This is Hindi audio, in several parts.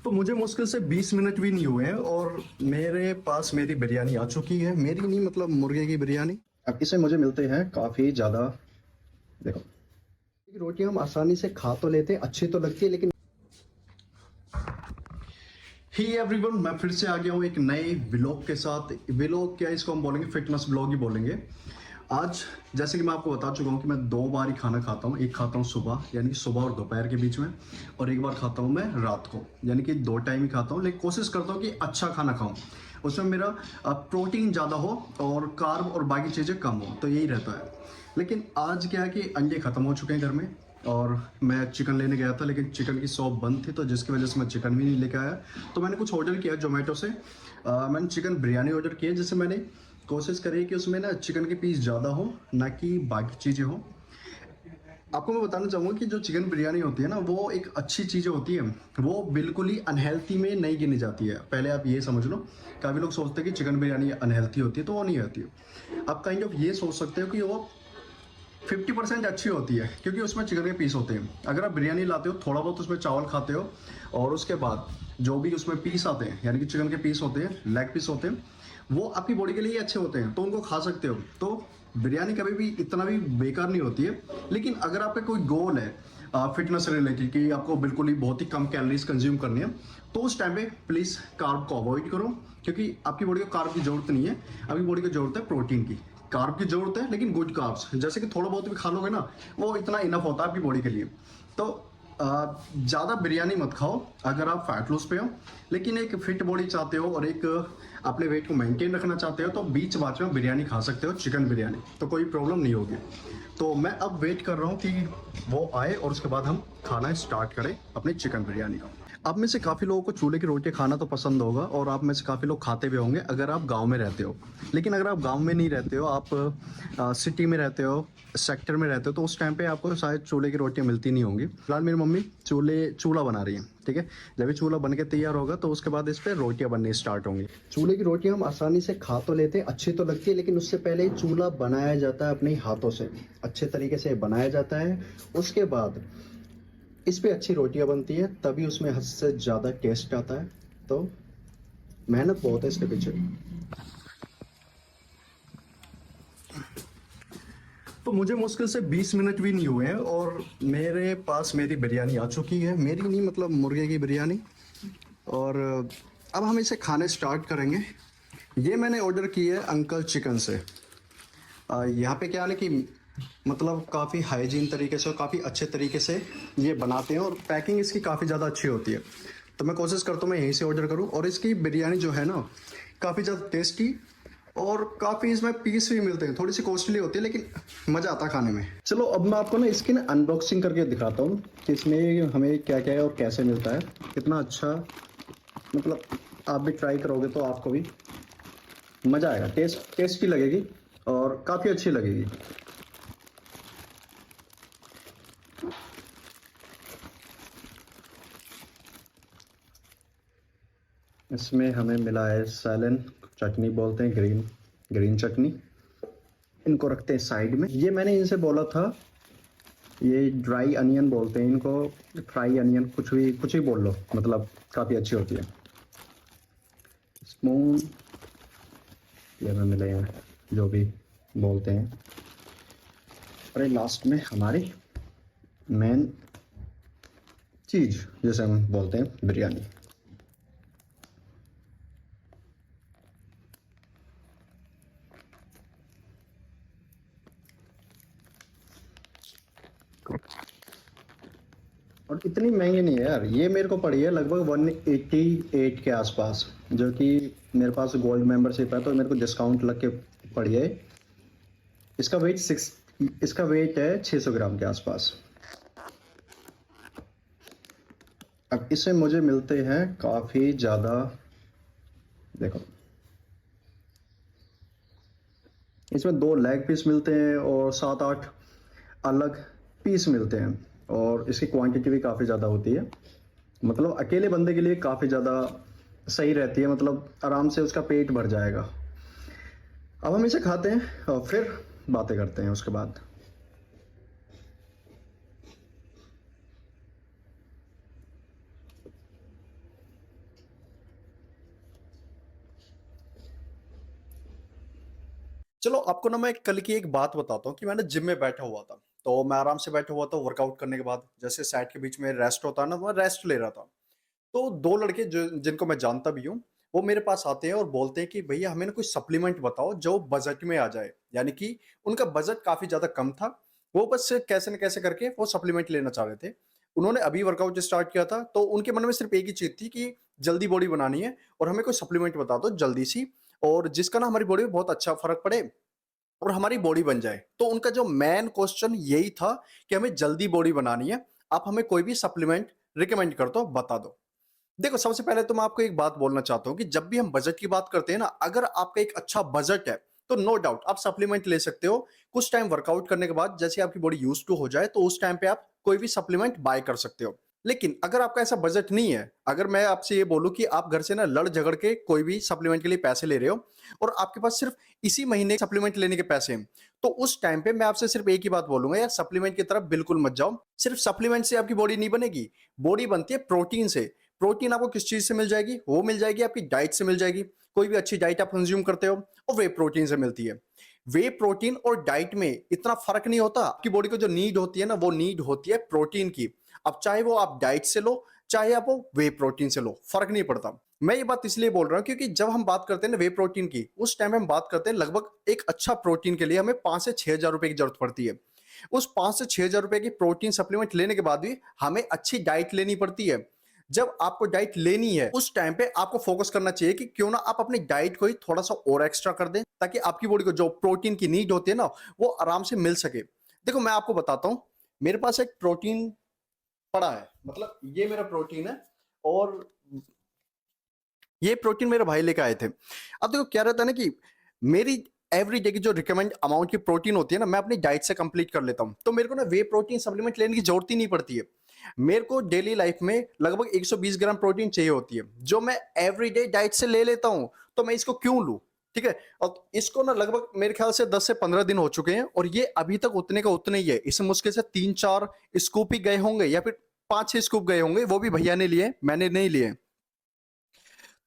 तो मुझे मुश्किल से 20 मिनट भी नहीं हुए हैं और मेरे पास मेरी बिरयानी आ चुकी है। मेरी नहीं, मतलब मुर्गे की बिरयानी। अब इसे मुझे मिलते हैं काफ़ी ज़्यादा। देखो, रोटी हम आसानी से खा तो लेते हैं, अच्छी तो लगती है, लेकिन ही एवरीवन, मैं फिर से आ गया हूँ एक नए व्लॉग के साथ। व्लॉग क्या, इसको हम बोलेंगे फिटनेस व्लॉग ही बोलेंगे। आज जैसे कि मैं आपको बता चुका हूँ कि मैं 2 बार ही खाना खाता हूँ। एक खाता हूँ सुबह, यानी कि सुबह और दोपहर के बीच में, और एक बार खाता हूँ मैं रात को, यानी कि 2 टाइम ही खाता हूँ। लेकिन कोशिश करता हूँ कि अच्छा खाना खाऊं, उसमें मेरा प्रोटीन ज़्यादा हो और कार्ब और बाकी चीज़ें कम हो, तो यही रहता है। लेकिन आज क्या है कि अंडे ख़त्म हो चुके हैं घर में, और मैं चिकन लेने गया था, लेकिन चिकन की शॉप बंद थी, तो जिसकी वजह से मैं चिकन भी नहीं लेकर आया। तो मैंने कुछ ऑर्डर किया जोमेटो से। मैंने चिकन बिरयानी ऑर्डर की है, जिससे मैंने कोशिश करी कि उसमें ना चिकन के पीस ज़्यादा हो, ना कि बाकी चीज़ें हो। आपको मैं बताना चाहूँगा कि जो चिकन बिरयानी होती है ना, वो एक अच्छी चीज़ होती है, वो बिल्कुल ही अनहेल्थी में नहीं गिनी जाती है। पहले आप ये समझ लो, काफ़ी लोग सोचते हैं कि चिकन बिरयानी अनहेल्थी होती है, तो वो नहीं होती है। आप काइंड ऑफ ये सोच सकते हो कि वो 50% अच्छी होती है, क्योंकि उसमें चिकन के पीस होते हैं। अगर आप बिरयानी लाते हो, थोड़ा बहुत उसमें चावल खाते हो, और उसके बाद जो भी उसमें पीस आते हैं, यानी कि चिकन के पीस होते हैं, लेग पीस होते हैं, वो आपकी बॉडी के लिए अच्छे होते हैं, तो उनको खा सकते हो। तो बिरयानी कभी भी इतना भी बेकार नहीं होती है। लेकिन अगर आपका कोई गोल है फिटनेस से रिलेटेड, कि आपको बिल्कुल ही बहुत ही कम कैलोरीज कंज्यूम करनी है, तो उस टाइम पे प्लीज़ कार्ब को अवॉइड करो, क्योंकि आपकी बॉडी को कार्ब की जरूरत नहीं है। आपकी बॉडी को जरूरत है प्रोटीन की। कार्ब की जरूरत है, लेकिन गुड कार्ब्स, जैसे कि थोड़ा बहुत भी खा लोगे ना, वो इतना इनफ होता है आपकी बॉडी के लिए। तो ज़्यादा बिरयानी मत खाओ अगर आप फैट लॉस पे हो, लेकिन एक फिट बॉडी चाहते हो और एक अपने वेट को मेंटेन रखना चाहते हो, तो बीच बाच में बिरयानी खा सकते हो, चिकन बिरयानी, तो कोई प्रॉब्लम नहीं होगी। तो मैं अब वेट कर रहा हूँ कि वो आए, और उसके बाद हम खाना स्टार्ट करें अपनी चिकन बिरयानी का। आप में से काफ़ी लोगों को चूल्हे की रोटी खाना तो पसंद होगा, और आप में से काफ़ी लोग खाते भी होंगे अगर आप गांव में रहते हो। लेकिन अगर आप गांव में नहीं रहते हो, आप सिटी में रहते हो, सेक्टर में रहते हो, तो उस टाइम पे आपको शायद चूल्हे की रोटियां मिलती नहीं होंगी। फिलहाल मेरी मम्मी चूल्हा बना रही है, ठीक है। जब ये चूल्हा बन के तैयार होगा, तो उसके बाद इस पर रोटियां बननी स्टार्ट होंगी। चूल्हे की रोटियां हम आसानी से खा तो लेते हैं, अच्छी तो लगती है, लेकिन उससे पहले चूल्हा बनाया जाता है अपने हाथों से, अच्छे तरीके से बनाया जाता है। उसके बाद इस पे अच्छी रोटियां बनती है, तभी उसमें हद से ज़्यादा टेस्ट आता है। तो मेहनत बहुत है इसके पीछे। तो मुझे मुश्किल से 20 मिनट भी नहीं हुए हैं और मेरे पास मेरी बिरयानी आ चुकी है। मेरी नहीं, मतलब मुर्गे की बिरयानी। और अब हम इसे खाने स्टार्ट करेंगे। ये मैंने ऑर्डर की है अंकल चिकन से। यहाँ पे क्या है ना कि मतलब काफ़ी हाइजीन तरीके से और काफ़ी अच्छे तरीके से ये बनाते हैं, और पैकिंग इसकी काफ़ी ज़्यादा अच्छी होती है। तो मैं कोशिश करता हूँ मैं यहीं से ऑर्डर करूँ। और इसकी बिरयानी जो है ना, काफ़ी ज़्यादा टेस्टी, और काफ़ी इसमें पीस भी मिलते हैं। थोड़ी सी कॉस्टली होती है, लेकिन मज़ा आता है खाने में। चलो अब मैं आपको ना इसकी ना अनबॉक्सिंग करके दिखाता हूँ कि इसमें हमें क्या क्या है और कैसे मिलता है। कितना अच्छा, मतलब आप भी ट्राई करोगे तो आपको भी मज़ा आएगा, टेस्टी लगेगी और काफ़ी अच्छी लगेगी। इसमें हमें मिला है सैलन, चटनी बोलते हैं, ग्रीन ग्रीन चटनी। इनको रखते हैं साइड में। ये मैंने इनसे बोला था, ये ड्राई अनियन बोलते हैं इनको, फ्राई अनियन, कुछ भी बोल लो, मतलब काफ़ी अच्छी होती है। स्पून ये हमें मिले हैं, जो भी बोलते हैं। और लास्ट में हमारी मेन चीज़, जैसे हम बोलते हैं बिरयानी। और इतनी महंगी नहीं है यार, ये मेरे को पड़ी है लगभग 188 के आसपास, जो कि मेरे पास गोल्ड मेंबरशिप है, तो मेरे को डिस्काउंट लग के पड़ी है। इसका वेट सिक्स इसका वेट है 600 ग्राम के आसपास। अब इससे मुझे मिलते हैं काफ़ी ज़्यादा, देखो इसमें 2 लेग पीस मिलते हैं और 7-8 अलग पीस मिलते हैं, और इसकी क्वांटिटी भी काफ़ी ज़्यादा होती है। मतलब अकेले बंदे के लिए काफ़ी ज़्यादा सही रहती है, मतलब आराम से उसका पेट भर जाएगा। अब हम इसे खाते हैं और फिर बातें करते हैं उसके बाद। चलो आपको ना मैं कल की एक बात बताता हूँ कि मैंने जिम में बैठा हुआ था। तो मैं आराम से बैठा हुआ था वर्कआउट करने के बाद, जैसे साइड के बीच में रेस्ट होता है ना, मैं रेस्ट ले रहा था। तो 2 लड़के जो जिनको मैं जानता भी हूँ, वो मेरे पास आते हैं और बोलते हैं कि भैया हमें ना कोई सप्लीमेंट बताओ जो बजट में आ जाए। यानी कि उनका बजट काफ़ी ज़्यादा कम था। वो बस कैसे न कैसे करके वो सप्लीमेंट लेना चाह रहे थे। उन्होंने अभी वर्कआउट स्टार्ट किया था, तो उनके मन में सिर्फ़ एक ही चीज़ थी कि जल्दी बॉडी बनानी है और हमें कोई सप्लीमेंट बता दो जल्दी सी, और जिसका ना हमारी बॉडी में बहुत अच्छा फ़र्क पड़े और हमारी बॉडी बन जाए। तो उनका जो मेन क्वेश्चन यही था कि हमें जल्दी बॉडी बनानी है, आप हमें कोई भी सप्लीमेंट रिकमेंड कर दो, बता दो। देखो, सबसे पहले तो मैं आपको एक बात बोलना चाहता हूँ कि जब भी हम बजट की बात करते हैं ना, अगर आपका एक अच्छा बजट है, तो नो डाउट आप सप्लीमेंट ले सकते हो। कुछ टाइम वर्कआउट करने के बाद जैसे आपकी बॉडी यूज्ड टू हो जाए, तो उस टाइम पे आप कोई भी सप्लीमेंट बाय कर सकते हो। लेकिन अगर आपका ऐसा बजट नहीं है, अगर मैं आपसे ये बोलूँ कि आप घर से ना लड़ झगड़ के कोई भी सप्लीमेंट के लिए पैसे ले रहे हो और आपके पास सिर्फ इसी महीने सप्लीमेंट लेने के पैसे हैं, तो उस टाइम पे मैं आपसे सिर्फ एक ही बात बोलूंगा, यार सप्लीमेंट की तरफ बिल्कुल मत जाओ। सिर्फ सप्लीमेंट से आपकी बॉडी नहीं बनेगी, बॉडी बनती है प्रोटीन से। प्रोटीन आपको किस चीज से मिल जाएगी? वो मिल जाएगी आपकी डाइट से मिल जाएगी। कोई भी अच्छी डाइट आप कंज्यूम करते हो और वे प्रोटीन से मिलती है। वे प्रोटीन और डाइट में इतना फर्क नहीं होता। आपकी बॉडी को जो नीड होती है ना, वो नीड होती है प्रोटीन की। अब चाहे वो आप डाइट से लो, चाहे आप वो वे प्रोटीन से लो, फर्क नहीं पड़ता। मैं ये बात इसलिए बोल रहा हूँ क्योंकि जब हम बात करते हैं ना वे प्रोटीन की, उस टाइम हम बात करते हैं लगभग एक अच्छा प्रोटीन के लिए हमें 5 से 6 हज़ार रुपए की जरूरत पड़ती है। उस 5 से 6 हज़ार रुपए की प्रोटीन सप्लीमेंट लेने के बाद भी हमें अच्छी डाइट लेनी पड़ती है। जब आपको डाइट लेनी है, उस टाइम पे आपको फोकस करना चाहिए कि क्यों ना आप अपनी डाइट को ही थोड़ा सा और एक्स्ट्रा कर दें, ताकि आपकी बॉडी को जो प्रोटीन की नीड होती है ना, वो आराम से मिल सके। देखो, मैं आपको बताता हूँ, मेरे पास एक प्रोटीन पड़ा है, मतलब ये मेरा प्रोटीन है और ये प्रोटीन मेरे भाई लेके आए थे। अब देखो क्या रहता है ना कि मेरी एवरी डे की जो रिकमेंड अमाउंट की प्रोटीन होती है ना, मैं अपनी डाइट से कंप्लीट कर लेता हूँ। तो मेरे को ना वे प्रोटीन सप्लीमेंट लेने की जरूरत ही नहीं पड़ती है। मेरे को डेली लाइफ में लगभग 120 ग्राम प्रोटीन चाहिए होती है, जो मैं एवरी डे डाइट से ले लेता हूँ। तो मैं इसको क्यों लूँ? ठीक है। और इसको ना लगभग मेरे ख्याल से 10 से 15 दिन हो चुके हैं और ये अभी तक उतने का उतने ही है। इसमें मुश्किल से 3-4 स्कूप ही गए होंगे या फिर 5-6 स्कूप गए होंगे, वो भी भैया ने लिए, मैंने नहीं लिए।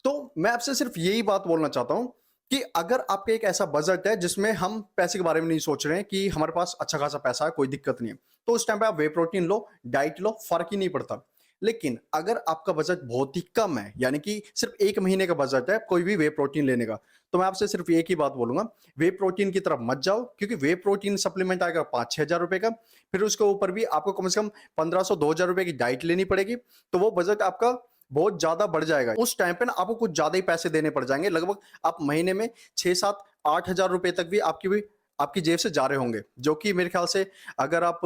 तो मैं आपसे सिर्फ यही बात बोलना चाहता हूं कि अगर आपका एक ऐसा बजट है जिसमें हम पैसे के बारे में नहीं सोच रहे हैं कि हमारे पास अच्छा खासा पैसा है, कोई दिक्कत नहीं है, तो उस टाइम पे आप वे प्रोटीन लो, डाइट लो, फर्क ही नहीं पड़ता। लेकिन अगर आपका बजट बहुत ही कम है, यानी कि सिर्फ 1 महीने का बजट है कोई भी वे प्रोटीन लेने का, तो मैं आपसे सिर्फ एक ही बात बोलूंगा, वे प्रोटीन की तरफ मत जाओ, क्योंकि वे प्रोटीन सप्लीमेंट आएगा 5-6 हज़ार रुपए का। फिर उसके ऊपर भी आपको कम से कम 1500-2000 रुपए की डाइट लेनी पड़ेगी। तो वो बजट आपका बहुत ज्यादा बढ़ जाएगा। उस टाइम पे ना आपको कुछ ज्यादा ही पैसे देने पड़ जाएंगे। लगभग आप महीने में 6-7-8 हज़ार रुपए तक भी आपकी जेब से जा रहे होंगे, जो कि मेरे ख्याल से अगर आप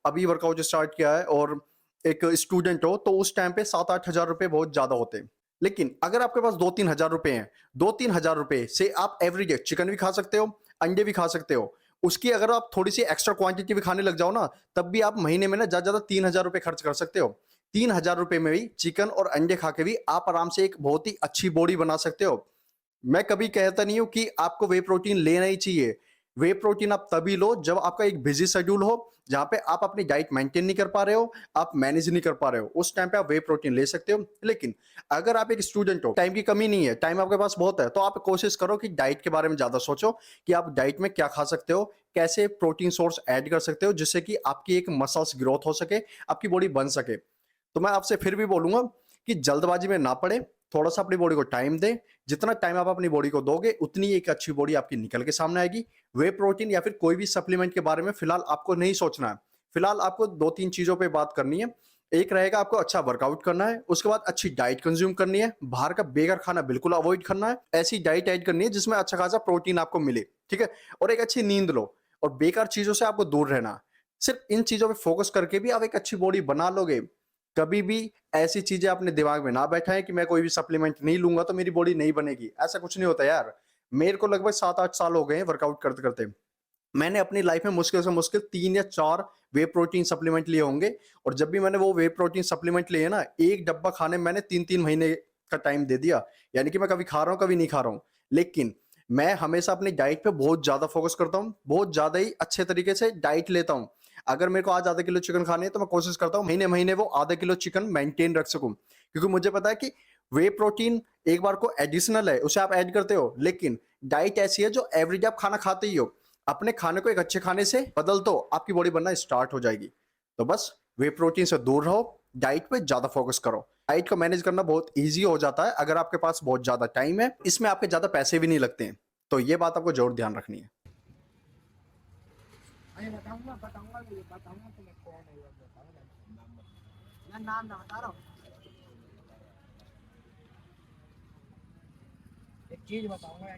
अभी वर्कआउट स्टार्ट किया है और एक स्टूडेंट हो, तो उस टाइम पे 7-8 हज़ार रुपए बहुत ज्यादा होते हैं। लेकिन अगर आपके पास 2-3 हज़ार रुपए हैं, 2-3 हज़ार रुपए से आप एवरीडे चिकन भी खा सकते हो, अंडे भी खा सकते हो। उसकी अगर आप थोड़ी सी एक्स्ट्रा क्वांटिटी भी खाने लग जाओ ना, तब भी आप महीने में ना ज्यादा ज्यादा 3 हज़ार रुपए खर्च कर सकते हो। 3 हज़ार रुपए में भी चिकन और अंडे खा के भी आप आराम से एक बहुत ही अच्छी बॉडी बना सकते हो। मैं कभी कहता नहीं हूं कि आपको वे प्रोटीन लेना ही चाहिए। वे प्रोटीन आप तभी लो जब आपका एक बिजी शेड्यूल हो, जहां पे आप अपनी डाइट मेंटेन नहीं कर पा रहे हो, आप मैनेज नहीं कर पा रहे हो, उस टाइम पे आप वे प्रोटीन ले सकते हो। लेकिन अगर आप एक स्टूडेंट हो, टाइम की कमी नहीं है, टाइम आपके पास बहुत है, तो आप कोशिश करो कि डाइट के बारे में ज्यादा सोचो कि आप डाइट में क्या खा सकते हो, कैसे प्रोटीन सोर्स ऐड कर सकते हो, जिससे कि आपकी एक मसल्स ग्रोथ हो सके, आपकी बॉडी बन सके। तो मैं आपसे फिर भी बोलूंगा कि जल्दबाजी में ना पड़े, थोड़ा सा अपनी बॉडी को टाइम दें। जितना टाइम आप अपनी बॉडी को दोगे, उतनी एक अच्छी बॉडी आपकी निकल के सामने आएगी। वे प्रोटीन या फिर कोई भी सप्लीमेंट के बारे में फिलहाल आपको नहीं सोचना है। फिलहाल आपको 2-3 चीजों पे बात करनी है। एक रहेगा, आपको अच्छा वर्कआउट करना है, उसके बाद अच्छी डाइट कंज्यूम करनी है, बाहर का बेकार खाना बिल्कुल अवॉइड करना है, ऐसी डाइट ऐड करनी है जिसमें अच्छा खासा प्रोटीन आपको मिले, ठीक है, और एक अच्छी नींद लो, और बेकार चीजों से आपको दूर रहना है। सिर्फ इन चीजों पे फोकस करके भी आप एक अच्छी बॉडी बना लोगे। कभी भी ऐसी चीजें अपने दिमाग में ना बैठाएं कि मैं कोई भी सप्लीमेंट नहीं लूंगा तो मेरी बॉडी नहीं बनेगी। ऐसा कुछ नहीं होता यार। मेरे को लगभग 7-8 साल हो गए हैं वर्कआउट करते करते। मैंने अपनी लाइफ में मुश्किल से मुश्किल 3 या 4 वे प्रोटीन सप्लीमेंट लिए होंगे, और जब भी मैंने वो वे प्रोटीन सप्लीमेंट लिए ना, एक डब्बा खाने में मैंने 3-3 महीने का टाइम दे दिया। यानी कि मैं कभी खा रहा हूँ, कभी नहीं खा रहा हूँ। लेकिन मैं हमेशा अपनी डाइट पे बहुत ज्यादा फोकस करता हूँ, बहुत ज्यादा ही अच्छे तरीके से डाइट लेता हूँ। अगर मेरे को आज आधा किलो चिकन खाने है, तो मैं कोशिश करता हूँ महीने महीने वो आधा किलो चिकन मेंटेन रख सकूं, क्योंकि मुझे पता है कि वे प्रोटीन एक बार को एडिशनल है, उसे आप ऐड करते हो, लेकिन डाइट ऐसी है जो एवरीडे आप खाना खाते ही हो। अपने खाने को एक अच्छे खाने से बदल दो, आपकी बॉडी बनना स्टार्ट हो जाएगी। तो बस वे प्रोटीन से दूर रहो, डाइट पे ज्यादा फोकस करो। डाइट को मैनेज करना बहुत ईजी हो जाता है अगर आपके पास बहुत ज्यादा टाइम है, इसमें आपके ज्यादा पैसे भी नहीं लगते हैं। तो ये बात आपको जरूर ध्यान रखनी है। अरे बताऊंगा बताऊंगा ये बताऊंगा तुम्हें कौन है ये बताऊंगा। मैं नाम ना बता रहा हूँ। एक चीज बताऊंगा।